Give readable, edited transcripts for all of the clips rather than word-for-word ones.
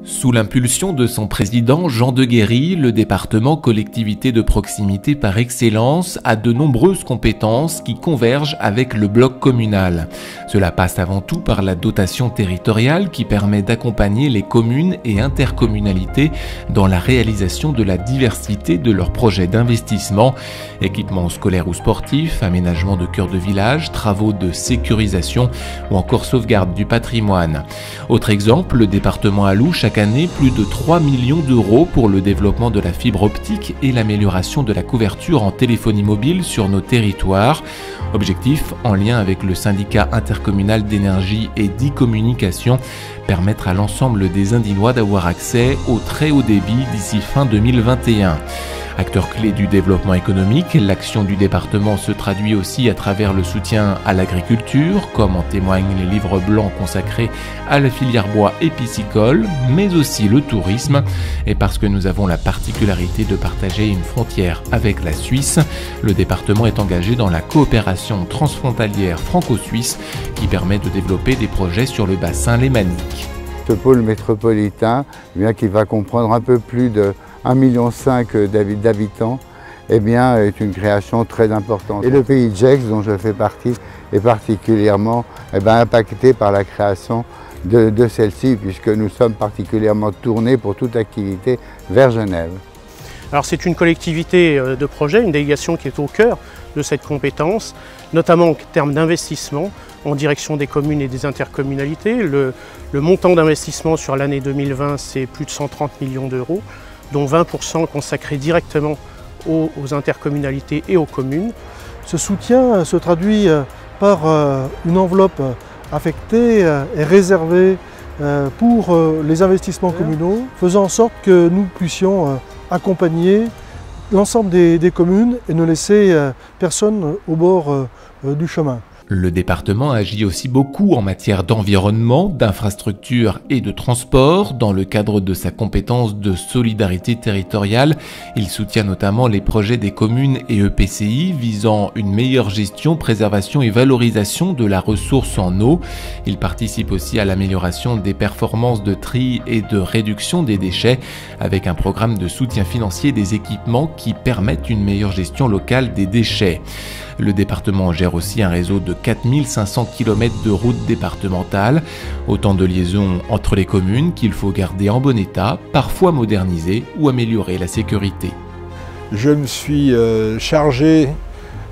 Sous l'impulsion de son président Jean Deguerry, le département collectivité de proximité par excellence a de nombreuses compétences qui convergent avec le bloc communal. Cela passe avant tout par la dotation territoriale qui permet d'accompagner les communes et intercommunalités dans la réalisation de la diversité de leurs projets d'investissement, équipements scolaires ou sportifs, aménagement de cœur de village, travaux de sécurisation ou encore sauvegarde du patrimoine. Autre exemple, le département alloue chaque année plus de 3 millions d'euros pour le développement de la fibre optique et l'amélioration de la couverture en téléphonie mobile sur nos territoires. Objectif, en lien avec le syndicat intercommunal d'énergie et d'e-communication, permettre à l'ensemble des Indinois d'avoir accès au très haut débit d'ici fin 2021. Acteur clé du développement économique, l'action du département se traduit aussi à travers le soutien à l'agriculture, comme en témoignent les livres blancs consacrés à la filière bois et piscicole, mais aussi le tourisme. Et parce que nous avons la particularité de partager une frontière avec la Suisse, le département est engagé dans la coopération transfrontalière franco-suisse qui permet de développer des projets sur le bassin lémanique. Ce pôle métropolitain, qui va comprendre un peu plus de 1,5 million d'habitants, est une création très importante. Et le pays de Gex, dont je fais partie, est particulièrement impacté par la création de celle-ci, puisque nous sommes particulièrement tournés pour toute activité vers Genève. Alors c'est une collectivité de projet, une délégation qui est au cœur de cette compétence, notamment en termes d'investissement en direction des communes et des intercommunalités. Le montant d'investissement sur l'année 2020, c'est plus de 130 millions d'euros, dont 20% consacrés directement aux intercommunalités et aux communes. Ce soutien se traduit par une enveloppe affectée et réservée pour les investissements communaux, faisant en sorte que nous puissions accompagner l'ensemble des communes et ne laisser personne au bord du chemin. Le département agit aussi beaucoup en matière d'environnement, d'infrastructure et de transport. Dans le cadre de sa compétence de solidarité territoriale, il soutient notamment les projets des communes et EPCI visant une meilleure gestion, préservation et valorisation de la ressource en eau. Il participe aussi à l'amélioration des performances de tri et de réduction des déchets avec un programme de soutien financier des équipements qui permettent une meilleure gestion locale des déchets. Le département gère aussi un réseau de 4500 km de routes départementales, autant de liaisons entre les communes qu'il faut garder en bon état, parfois moderniser ou améliorer la sécurité. Je me suis chargé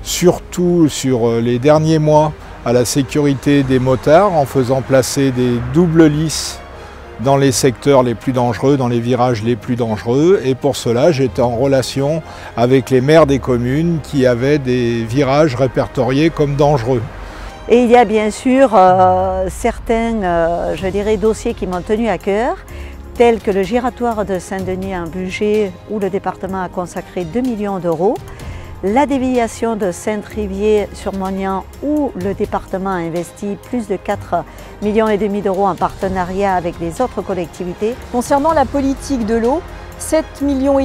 surtout sur les derniers mois à la sécurité des motards en faisant placer des doubles lisses dans les secteurs les plus dangereux, dans les virages les plus dangereux. Et pour cela, j'étais en relation avec les maires des communes qui avaient des virages répertoriés comme dangereux. Et il y a bien sûr certains, dossiers qui m'ont tenu à cœur, tels que le giratoire de Saint-Denis, un budget où le département a consacré 2 millions d'euros, la déviation de Saint-Trivier-sur-Mognan où le département a investi plus de 4,5 millions d'euros en partenariat avec les autres collectivités. Concernant la politique de l'eau, 7,5 millions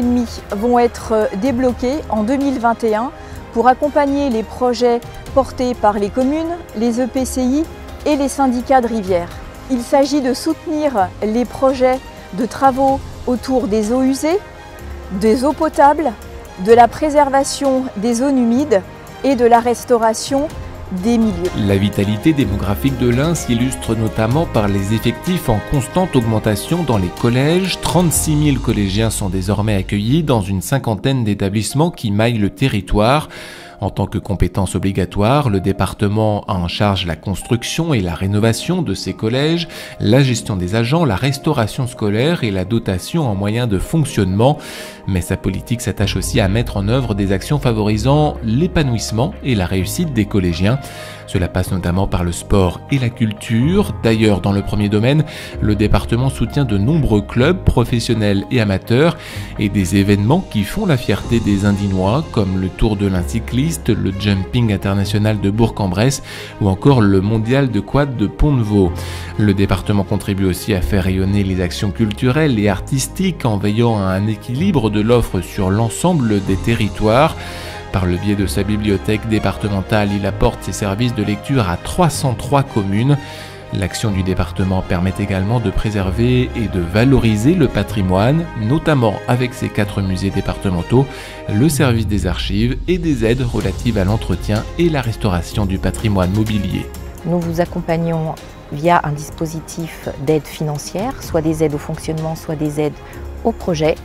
vont être débloqués en 2021 pour accompagner les projets portés par les communes, les EPCI et les syndicats de rivières. Il s'agit de soutenir les projets de travaux autour des eaux usées, des eaux potables, de la préservation des zones humides et de la restauration des milieux. La vitalité démographique de l'Ain s'illustre notamment par les effectifs en constante augmentation dans les collèges. 36 000 collégiens sont désormais accueillis dans une cinquantaine d'établissements qui maillent le territoire. En tant que compétence obligatoire, le département a en charge la construction et la rénovation de ces collèges, la gestion des agents, la restauration scolaire et la dotation en moyens de fonctionnement. Mais sa politique s'attache aussi à mettre en œuvre des actions favorisant l'épanouissement et la réussite des collégiens. Cela passe notamment par le sport et la culture. D'ailleurs, dans le premier domaine, le département soutient de nombreux clubs professionnels et amateurs et des événements qui font la fierté des Indinois, comme le Tour de l'Ain cycliste, le Jumping international de Bourg-en-Bresse ou encore le Mondial de quad de Pont-de-Vaux. Le département contribue aussi à faire rayonner les actions culturelles et artistiques en veillant à un équilibre de l'offre sur l'ensemble des territoires. Par le biais de sa bibliothèque départementale, il apporte ses services de lecture à 303 communes. L'action du département permet également de préserver et de valoriser le patrimoine, notamment avec ses 4 musées départementaux, le service des archives et des aides relatives à l'entretien et la restauration du patrimoine mobilier. Nous vous accompagnons via un dispositif d'aide financière, soit des aides au fonctionnement, soit des aides au projet.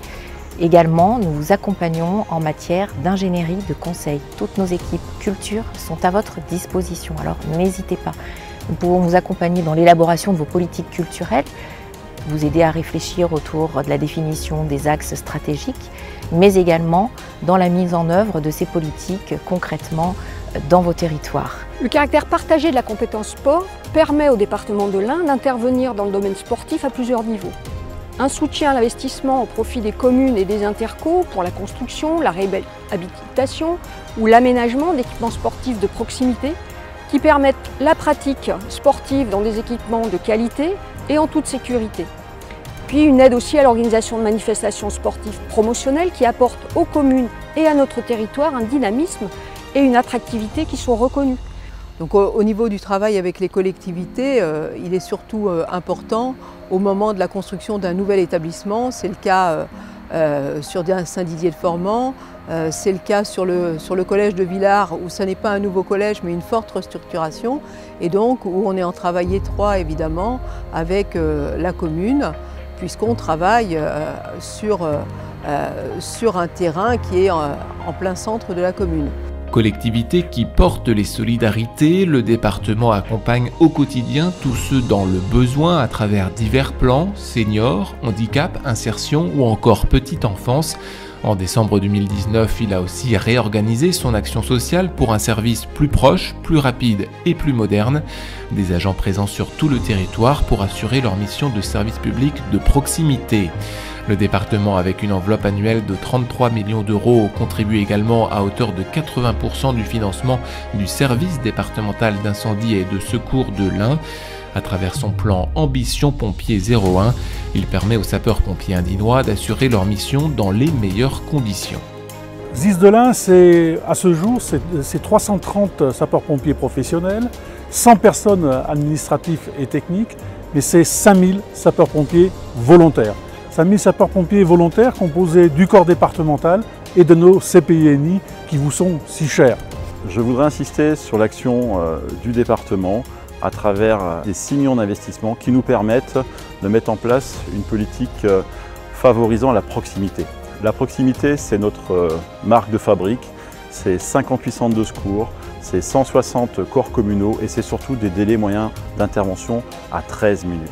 Également, nous vous accompagnons en matière d'ingénierie, de conseil. Toutes nos équipes culture sont à votre disposition, alors n'hésitez pas. Nous pouvons vous accompagner dans l'élaboration de vos politiques culturelles, vous aider à réfléchir autour de la définition des axes stratégiques, mais également dans la mise en œuvre de ces politiques concrètement dans vos territoires. Le caractère partagé de la compétence sport permet au département de l'Ain d'intervenir dans le domaine sportif à plusieurs niveaux. Un soutien à l'investissement au profit des communes et des intercos pour la construction, la réhabilitation ou l'aménagement d'équipements sportifs de proximité qui permettent la pratique sportive dans des équipements de qualité et en toute sécurité. Puis une aide aussi à l'organisation de manifestations sportives promotionnelles qui apportent aux communes et à notre territoire un dynamisme et une attractivité qui sont reconnus. Donc au niveau du travail avec les collectivités, il est surtout important au moment de la construction d'un nouvel établissement. C'est le cas sur Saint-Didier-de-Formans, c'est le cas sur le collège de Villars où ce n'est pas un nouveau collège mais une forte restructuration et donc où on est en travail étroit évidemment avec la commune puisqu'on travaille sur un terrain qui est en plein centre de la commune. Collectivité qui porte les solidarités, le département accompagne au quotidien tous ceux dans le besoin à travers divers plans, seniors, handicap, insertion ou encore petite enfance. En décembre 2019, il a aussi réorganisé son action sociale pour un service plus proche, plus rapide et plus moderne. Des agents présents sur tout le territoire pour assurer leur mission de service public de proximité. Le département, avec une enveloppe annuelle de 33 millions d'euros, contribue également à hauteur de 80% du financement du service départemental d'incendie et de secours de l'Ain. À travers son plan Ambition Pompier 01, il permet aux sapeurs-pompiers indinois d'assurer leur mission dans les meilleures conditions. ZIS de l'Ain, à ce jour, c'est 330 sapeurs-pompiers professionnels, 100 personnes administratives et techniques, mais c'est 5000 sapeurs-pompiers volontaires. 5000 sapeurs-pompiers volontaires composés du corps départemental et de nos CPINI qui vous sont si chers. Je voudrais insister sur l'action du département à travers des 6 millions d'investissements qui nous permettent de mettre en place une politique favorisant la proximité. La proximité, c'est notre marque de fabrique, c'est 58 centres de secours, c'est 160 corps communaux et c'est surtout des délais moyens d'intervention à 13 minutes.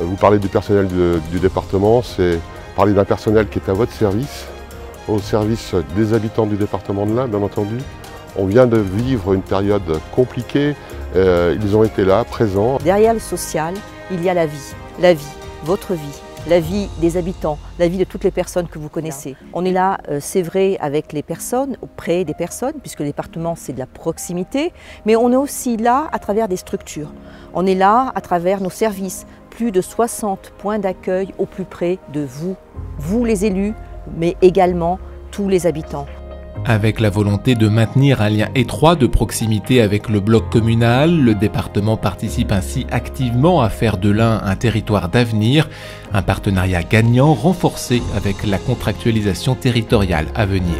Vous parlez du personnel du département, c'est parler d'un personnel qui est à votre service, au service des habitants du département de l'Ain, bien entendu. On vient de vivre une période compliquée, ils ont été là, présents. Derrière le social, il y a la vie, votre vie, la vie des habitants, la vie de toutes les personnes que vous connaissez. On est là, c'est vrai, avec les personnes, auprès des personnes, puisque le département c'est de la proximité, mais on est aussi là à travers des structures. On est là à travers nos services, plus de 60 points d'accueil au plus près de vous les élus, mais également tous les habitants. Avec la volonté de maintenir un lien étroit de proximité avec le bloc communal, le département participe ainsi activement à faire de l'Ain un territoire d'avenir, un partenariat gagnant renforcé avec la contractualisation territoriale à venir.